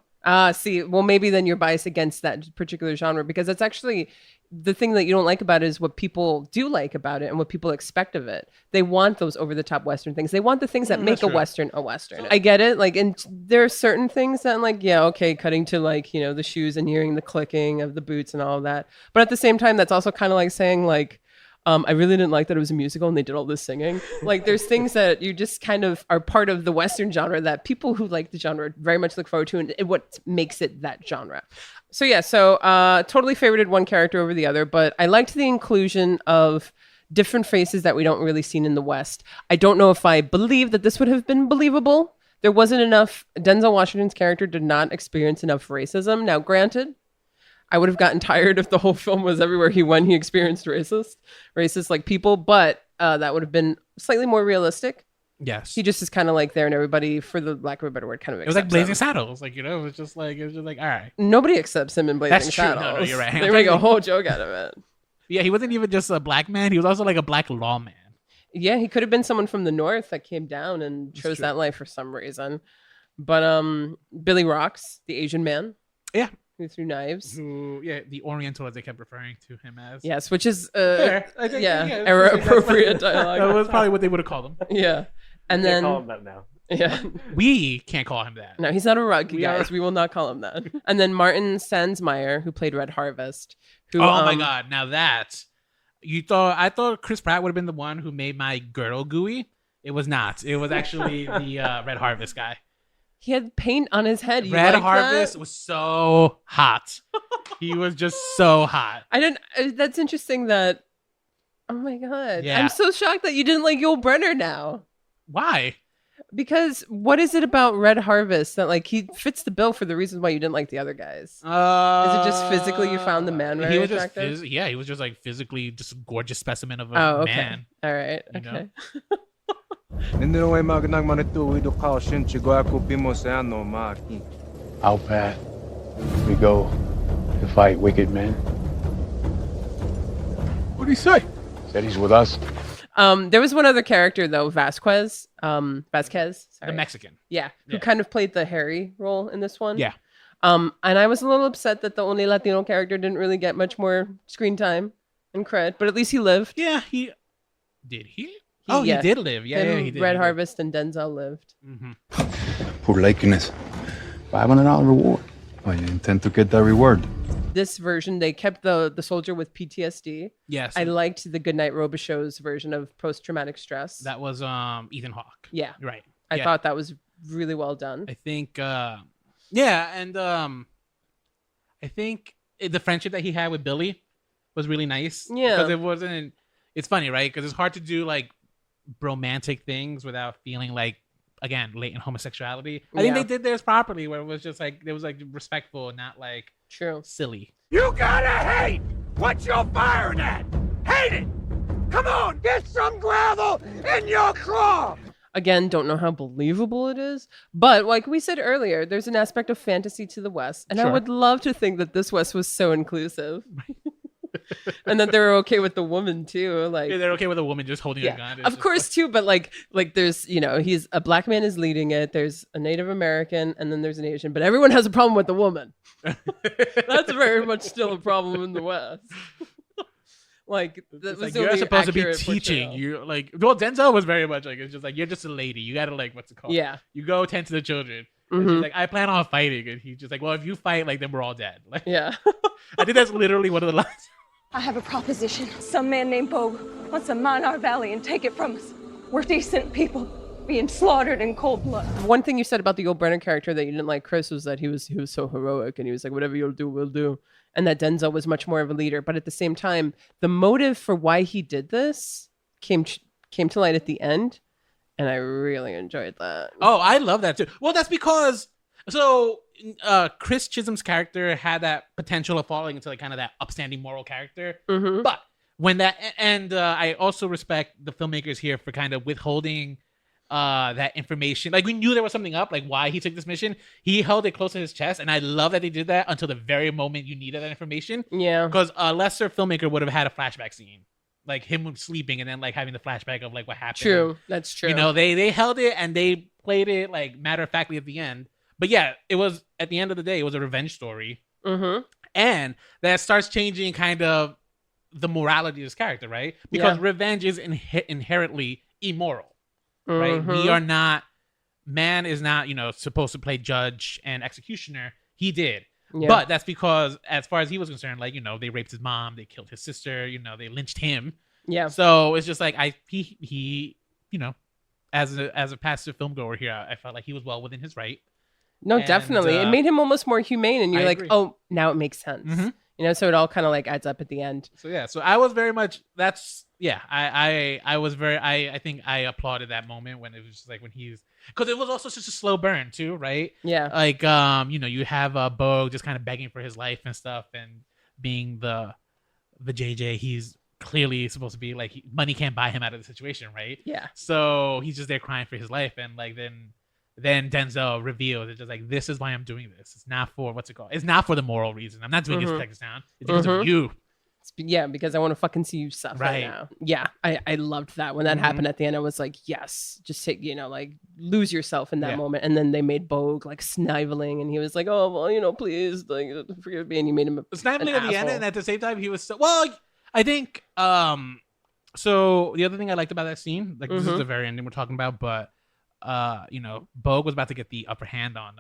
See, well, maybe then you're biased against that particular genre, because that's actually the thing that you don't like about it is what people do like about it and what people expect of it. They want those over-the-top Western things. They want the things that make a Western a Western. I get it. Like, and there are certain things that I'm like, yeah, okay, cutting to like, you know, the shoes and hearing the clicking of the boots and all of that. But at the same time, that's also kind of like saying like, I really didn't like that it was a musical and they did all this singing. Like there's things that you just kind of are part of the Western genre that people who like the genre very much look forward to, and what makes it that genre. So yeah, totally favorited one character over the other, but I liked the inclusion of different faces that we don't really see in the West. I don't know if I believe that this would have been believable, there wasn't enough. Denzel Washington's character did not experience enough racism. Now, granted, I would have gotten tired if the whole film was everywhere he went, he experienced racist like people, but that would have been slightly more realistic. Yes. He just is kind of like there and everybody, for the lack of a better word, kind of It was like Blazing him. Saddles. Like, you know, it was just like, all right. Nobody accepts him in Blazing That's true. Saddles. No, you're right. They make a whole joke out of it. Yeah, he wasn't even just a black man. He was also like a black lawman. Yeah, he could have been someone from the north that came down and chose that life for some reason. But Billy Rocks, the Asian man. Yeah. Who threw knives. The Oriental, as they kept referring to him as. Yes, which is fair. I think, era appropriate dialogue. That was probably what they would have called him. Yeah. And Can't then call him that now. Yeah. We can't call him that. No, he's not a rug, guys. We will not call him that. And then Martin Sandsmeyer, who played Red Harvest. Who, oh my God. Now that I thought Chris Pratt would have been the one who made my girdle gooey. It was not. It was actually the Red Harvest guy. He had paint on his head. You Red like Harvest was so hot. He was just so hot. I didn't. That's interesting that. Oh my God. Yeah. I'm so shocked that you didn't like Yul Brynner now. Why? Because what is it about Red Harvest that like he fits the bill for the reasons why you didn't like the other guys? Is it just physically you found the man very attractive? He was just like physically just a gorgeous specimen of a man. All right. You know? Our path, we go to fight wicked men. What did he say? Said he's with us. There was one other character though, Vasquez, the Mexican. Yeah, who kind of played the Harry role in this one. Yeah. And I was a little upset that the only Latino character didn't really get much more screen time and cred, but at least he lived. Yeah, he did. He did live. Yeah, he did. Red Harvest and Denzel lived. Poor likeness. $500 reward. Oh, you intend to get that reward? This version, they kept the soldier with PTSD. Yes. I liked the Goodnight Robichaux's version of post-traumatic stress. That was Ethan Hawke. Yeah. Right. I thought that was really well done. I think I think the friendship that he had with Billy was really nice. Yeah. Because it's funny, right? Because it's hard to do like romantic things without feeling like, again, latent homosexuality. I think they did theirs properly, where it was just like it was like respectful and not like silly. You gotta hate what you're firing at. Hate it. Come on, get some gravel in your craw. Again, don't know how believable it is, but like we said earlier, there's an aspect of fantasy to the West, and I would love to think that this West was so inclusive. And that they were okay with the woman too, like they're okay with a woman just holding a gun. Of course, too, but like there's he's a black man is leading it. There's a Native American, and then there's an Asian. But everyone has a problem with the woman. That's very much still a problem in the West. Like that was you're supposed to be teaching. You Denzel was very much like it's just like you're just a lady. You gotta like what's it called? Yeah. You go tend to the children. And she's like, I plan on fighting, and he's just like, well, if you fight, like then we're all dead. Like, yeah. I think that's literally one of the lines. I have a proposition. Some man named Bogue wants to mine our valley and take it from us. We're decent people being slaughtered in cold blood. One thing you said about the Yul Brynner character that you didn't like, Chris, was that he was so heroic and he was like, whatever you'll do, we'll do. And that Denzel was much more of a leader. But at the same time, the motive for why he did this came to light at the end. And I really enjoyed that. Oh, I love that too. Well, that's because Chris Chisholm's character had that potential of falling into like kind of that upstanding moral character. Mm-hmm. But when that I also respect the filmmakers here for kind of withholding that information. Like we knew there was something up, like why he took this mission. He held it close to his chest, and I love that they did that until the very moment you needed that information. Yeah, because a lesser filmmaker would have had a flashback scene. Like him sleeping and then like having the flashback of like what happened. True, that's true. You know, they held it and they played it like matter of factly at the end. But yeah, it was at the end of the day, it was a revenge story. Mm-hmm. And that starts changing kind of the morality of this character, right? Because revenge is inherently immoral, right? Man is not, supposed to play judge and executioner. He did. Yeah. But that's because, as far as he was concerned, like, they raped his mom, they killed his sister, they lynched him. Yeah. So it's just like, he as a passive filmgoer here, I felt like he was well within his right. No, definitely. It made him almost more humane, and you're like, oh, now it makes sense. Mm-hmm. You know, so it all kind of like adds up at the end. So yeah, so I was very much I was very I think I applauded that moment when it was just like when he's because it was also such a slow burn too, right? Yeah. Like you know, you have Bo just kind of begging for his life and stuff, and being the JJ he's clearly supposed to be, like money can't buy him out of the situation, right? Yeah. So he's just there crying for his life, and like then Denzel reveals it's just like, this is why I'm doing this. It's not for it's not for the moral reason. I'm not doing it to protect this town. It's because of you. Yeah, because I want to fucking see you suffer now. Yeah, I loved that when that happened at the end. I was like, yes, just take, you know, like lose yourself in that moment. And then they made Bogue like sniveling, and he was like, oh well, you know, please, like forgive me, and you made him sniveling at the end, and at the same time he was I think so the other thing I liked about that scene, like this is the very ending we're talking about, but you know, Bogue was about to get the upper hand on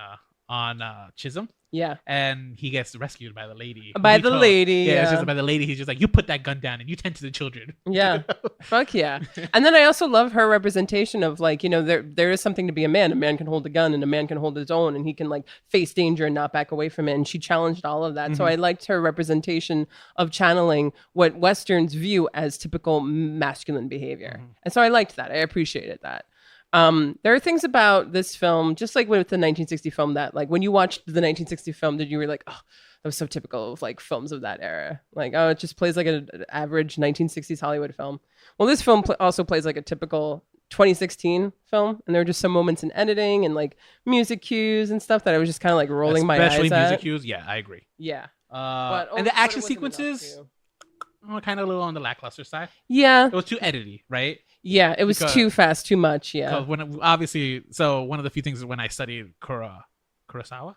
Chisholm. Yeah. And he gets rescued by the lady. By the lady. Yeah, it's just by the lady. He's just like, you put that gun down and you tend to the children. Yeah. Fuck yeah. And then I also love her representation of like, you know, there is something to be a man. A man can hold a gun and a man can hold his own, and he can like face danger and not back away from it. And she challenged all of that. So I liked her representation of channeling what Westerns view as typical masculine behavior. And so I liked that. I appreciated that. There are things about this film, just like with the 1960 film, that like when you watched the 1960 film, that you were like, oh, that was so typical of like films of that era. Like, oh, it just plays like an average 1960s Hollywood film. Well, this film also plays like a typical 2016 film, and there were just some moments in editing and like music cues and stuff that I was just kind of like rolling my eyes at. Especially music cues, yeah, I agree. Yeah. And the action sequences, kind of a little on the lackluster side. Yeah. It was too edity, right? Yeah, it was too fast, too much. Yeah. When one of the few things when I studied Kurosawa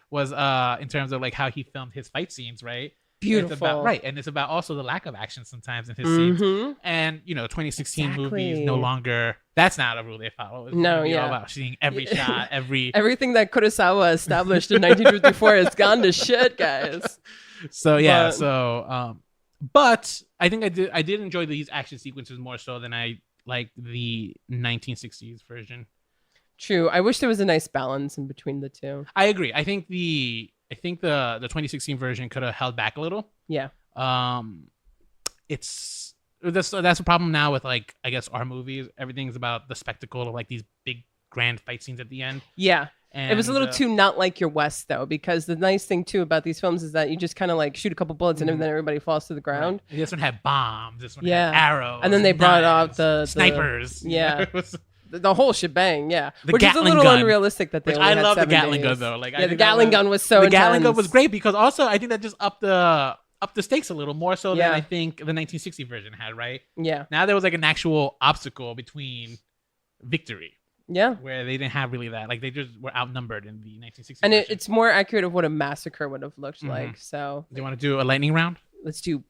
was in terms of like how he filmed his fight scenes, right? Beautiful. And it's about also the lack of action sometimes in his scenes. And you know, 2016 movies no longer. That's not a rule they follow. It's all about seeing every shot, everything that Kurosawa established in 1954 has gone to shit, guys. So yeah, but I think I did enjoy these action sequences more so than I liked the 1960s version. True. I wish there was a nice balance in between the two. I agree. I think the 2016 version could have held back a little. Yeah. That's the problem now with like, I guess, our movies. Everything's about the spectacle of like these big grand fight scenes at the end. Yeah. And, it was a little too not like your West, though, because the nice thing, too, about these films is that you just kind of like shoot a couple bullets and then everybody falls to the ground. Right. This one had bombs. This one had arrows. And then they brought out the snipers. Yeah. The whole shebang, yeah. Which is a little gun. Unrealistic that they only had 7 days. I love the Gatling gun, though. Like, the Gatling gun was so intense. The Gatling gun was great because also I think that just upped the stakes a little more so than I think the 1960 version had, right? Yeah. Now there was like an actual obstacle between victory. Yeah. Where they didn't have really that. Like, they just were outnumbered in the 1960s. And it's more accurate of what a massacre would have looked like. So, do you want to do a lightning round? Let's do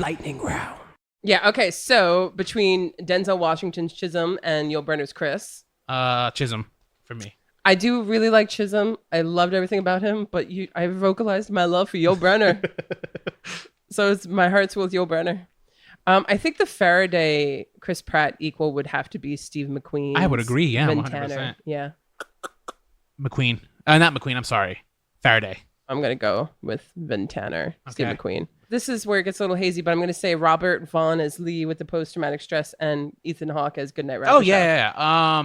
lightning round. Yeah, okay. So, between Denzel Washington's Chisholm and Yul Brynner's Chris. Chisholm, for me. I do really like Chisholm. I loved everything about him, but I vocalized my love for Yul Brynner. So, my heart's with Yul Brynner. I think the Faraday Chris Pratt equal would have to be Steve McQueen. I would agree, yeah, 100%. Yeah. McQueen. Not McQueen, I'm sorry. Faraday. I'm going to go with Vin Tanner, Steve McQueen. This is where it gets a little hazy, but I'm going to say Robert Vaughn as Lee with the post-traumatic stress and Ethan Hawke as Goodnight Rapper. Oh, yeah.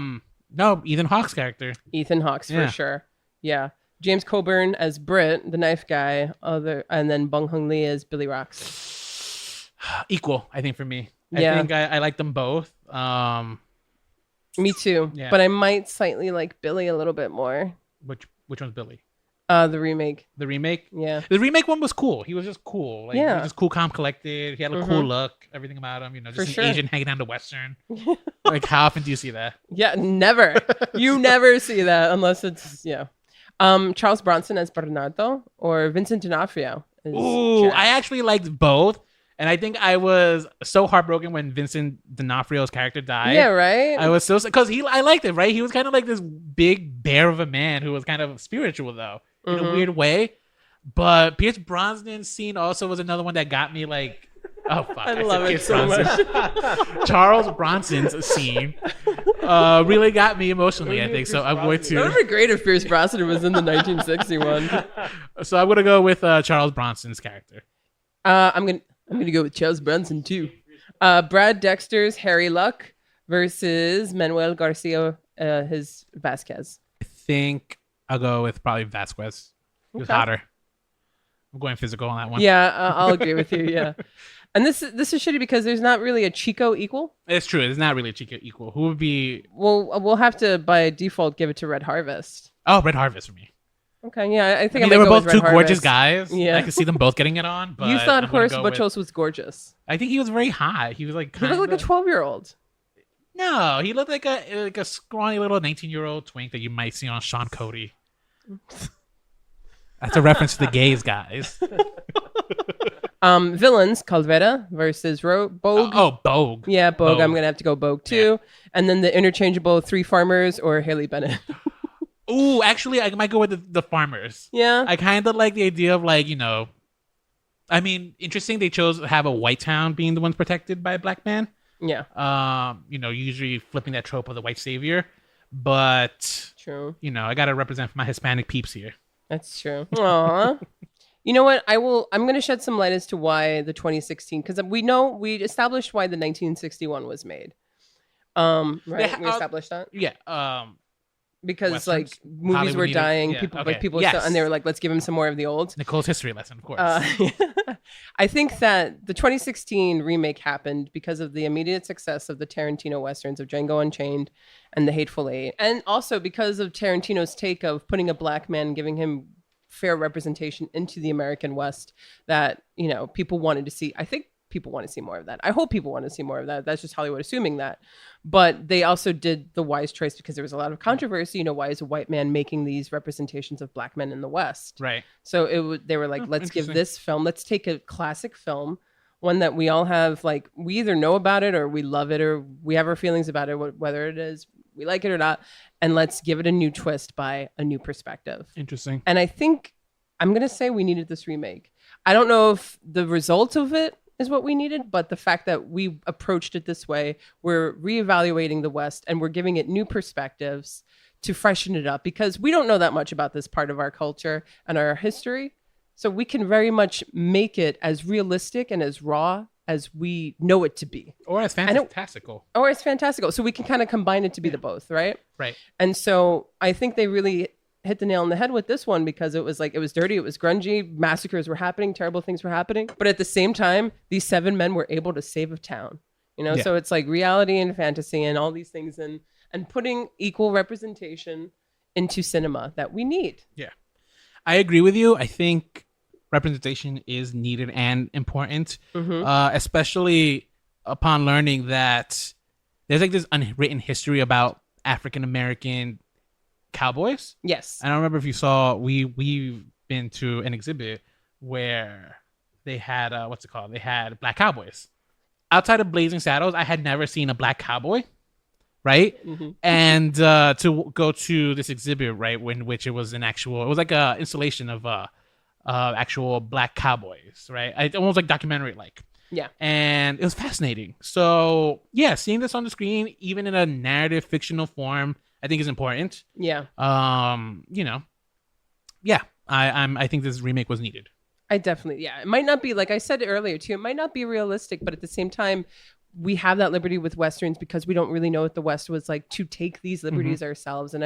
No, Ethan Hawke's character. Ethan Hawke's for sure. Yeah. James Coburn as Britt, the knife guy, and then Bong Hung Lee as Billy Rocks. Equal, I think, for me. I think I like them both. Me too. Yeah. But I might slightly like Billy a little bit more. Which one's Billy? The remake. The remake? Yeah. The remake one was cool. He was just cool. Like, he was just cool, calm, collected. He had a cool look. Everything about him. You know, just an Asian hanging down to Western. Like, how often do you see that? Yeah, never. You never see that unless it's, Charles Bronson as Bernardo or Vincent D'Onofrio as Ooh, Jack. I actually liked both. And I think I was so heartbroken when Vincent D'Onofrio's character died. Yeah, right? I was so... Because I liked it, right? He was kind of like this big bear of a man who was kind of spiritual, though. In a weird way. But Pierce Brosnan's scene also was another one that got me like... Oh, fuck. I love it so much. Charles Bronson's scene really got me emotionally, I think. So I'm going That would to. be great if Pierce Brosnan was in the 1961. So I'm going to go with Charles Bronson's character. I'm gonna go with Charles Bronson too. Brad Dexter's Harry Luck versus Manuel Garcia, his Vasquez. I think I'll go with probably Vasquez. He was hotter. I'm going physical on that one. Yeah, I'll agree with you. Yeah, and this is shitty because there's not really a Chico equal. It's true. It's not really a Chico equal. Who would be? Well, we'll have to by default give it to Red Harvest. Oh, Red Harvest for me. Okay, yeah, I think I mean, I they were might go both with two Red gorgeous Harvest. guys. Yeah, I could see them both getting it on. But you thought I'm gonna Horace go Buchholz was gorgeous. I think he was very hot. He was like He looked like a 12-year-old. No, he looked like a scrawny little 19-year-old twink that you might see on Sean Cody. That's a reference to the gays, guys. Villains, Calvera versus Bogue. Bogue. Yeah, Bogue. I'm gonna have to go Bogue too. Yeah. And then the interchangeable Three Farmers or Haley Bennett. Ooh, actually, I might go with the farmers. Yeah. I kind of like the idea of I mean, interesting. They chose to have a white town being the ones protected by a black man. Yeah. Usually flipping that trope of the white savior, but true. I got to represent my Hispanic peeps here. That's true. Aww. You know what? I'm going to shed some light as to why the 2016, because we established why the 1961 was made. Right? We established that. Yeah. Because Westerns? movies Hollywood were needed- dying, yeah, people okay. people, Yes. and they were like, let's give him some more of the old. Nicole's history lesson, of course. I think that the 2016 remake happened because of the immediate success of the Tarantino westerns of Django Unchained and The Hateful Eight, and also because of Tarantino's take of putting a black man, giving him fair representation into the American West that people wanted to see. I think people want to see more of that. I hope people want to see more of that. That's just Hollywood assuming that. But they also did the wise choice because there was a lot of controversy. Why is a white man making these representations of black men in the West? Right. So they were like, let's give this film, let's take a classic film, one that we all have, we either know about it or we love it or we have our feelings about it, whether it is we like it or not, and let's give it a new twist by a new perspective. Interesting. And I think I'm going to say we needed this remake. I don't know if the result of it is what we needed, but the fact that we approached it this way, we're reevaluating the West and we're giving it new perspectives to freshen it up because we don't know that much about this part of our culture and our history. So we can very much make it as realistic and as raw as we know it to be. Or as fantastical. So we can kind of combine it to be the both, right? Right. And so I think they really hit the nail on the head with this one because it was dirty, it was grungy, massacres were happening, terrible things were happening. But at the same time, these 7 men were able to save a town. So it's like reality and fantasy and all these things and putting equal representation into cinema that we need. Yeah. I agree with you. I think representation is needed and important, especially upon learning that there's this unwritten history about African American cowboys. Yes. And I remember if you saw, we've been to an exhibit where they had they had black cowboys. Outside of Blazing Saddles, I had never seen a black cowboy, right? And to go to this exhibit, right, which it was like a installation of actual black cowboys, right? Almost like documentary like. Yeah. And it was fascinating. So yeah, seeing this on the screen, even in a narrative fictional form, I think is important. Yeah. Yeah. I think this remake was needed. I definitely, it might not be, like I said earlier too, it might not be realistic, but at the same time, we have that liberty with Westerns because we don't really know what the West was like to take these liberties ourselves. And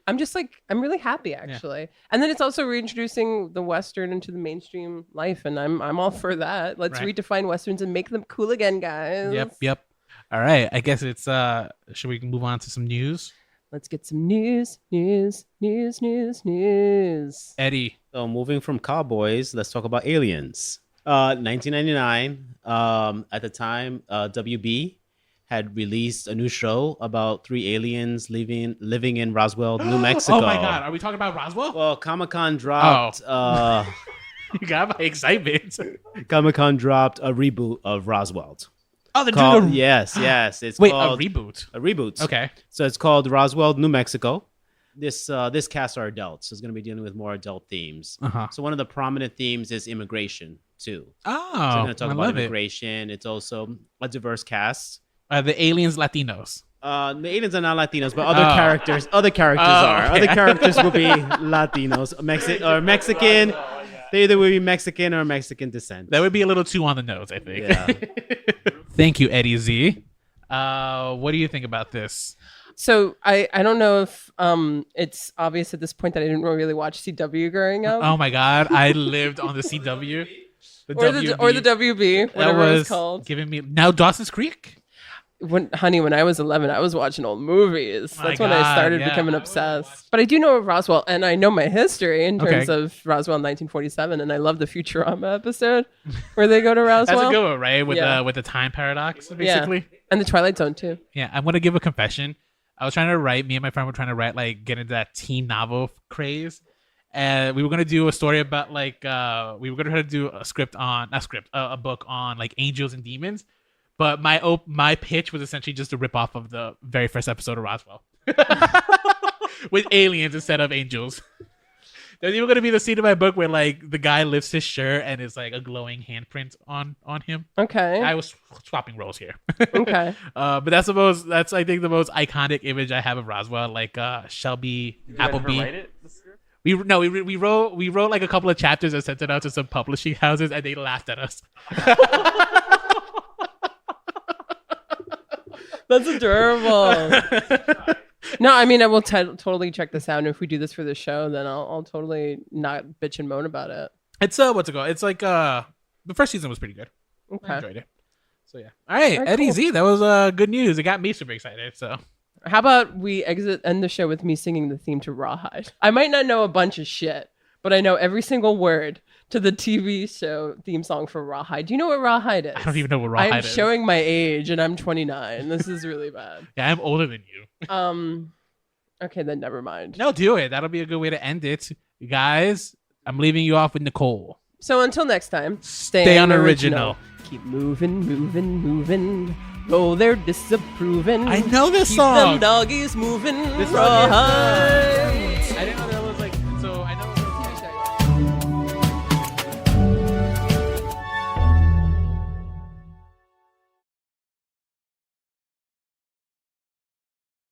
I'm just I'm really happy actually. Yeah. And then it's also reintroducing the Western into the mainstream life. And I'm all for that. Let's redefine Westerns and make them cool again, guys. Yep. All right. I guess it's, should we move on to some news? Let's get some news. Eddie. So moving from cowboys, let's talk about aliens. 1999, at the time, WB had released a new show about 3 aliens living in Roswell, New Mexico. Oh my God, are we talking about Roswell? Well, Comic-Con dropped... You got my excitement. Comic-Con dropped a reboot of Roswell. Oh, they're doing Yes. It's Wait, called... a reboot? A reboot. Okay. So it's called Roswell, New Mexico. This cast are adults, so it's going to be dealing with more adult themes. So one of the prominent themes is immigration, too. Oh, so we're going to talk about immigration. It's also a diverse cast. The aliens Latinos. The aliens are not Latinos, but other characters are. Okay. Other characters will be Latinos, Mexican. They either will be Mexican or Mexican descent. That would be a little too on the nose, I think. Yeah. Thank you, Eddie Z. What do you think about this? So I don't know if it's obvious at this point that I didn't really watch CW growing up. Oh my God, I lived on the CW. The WB, whatever it's called. Giving me now Dawson's Creek. When I was 11, I was watching old movies. That's when I started becoming obsessed. But I do know of Roswell, and I know my history in terms of Roswell in 1947, and I love the Futurama episode where they go to Roswell. That's a good one, right? With the time paradox, basically. Yeah. And the Twilight Zone, too. Yeah, I'm going to give a confession. I was trying to write, me and my friend were trying to write, like, get into that teen novel craze. And we were going to do a story about, like, we were going to try to do a book on, like, angels and demons. But my pitch was essentially just a rip off of the very first episode of Roswell with aliens instead of angels. There's even going to be the scene in my book where like the guy lifts his shirt and it's like a glowing handprint on him. Okay. I was swapping roles here. Okay. But that's I think the most iconic image I have of Roswell. Like Shelby Appleby. We wrote like a couple of chapters and sent it out to some publishing houses and they laughed at us. That's adorable. No, I mean, I will totally check this out. And if we do this for the show, then I'll totally not bitch and moan about it. It's what's it called? It's like the first season was pretty good. Okay. I enjoyed it. So yeah. All right, Eddie cool. Z, that was good news. It got me super excited. So how about we end the show with me singing the theme to Rawhide? I might not know a bunch of shit, but I know every single word to the TV show theme song for Rawhide. Do you know what Rawhide is? I don't even know what Rawhide is. I'm showing my age and I'm 29. This is really bad. Yeah, I'm older than you. Okay, then never mind. No, do it. That'll be a good way to end it. You guys, I'm leaving you off with Nicole. So until next time, stay on original. Keep moving. Oh, they're disapproving. I know this Keep song. them doggies moving. This Rawhide. I didn't know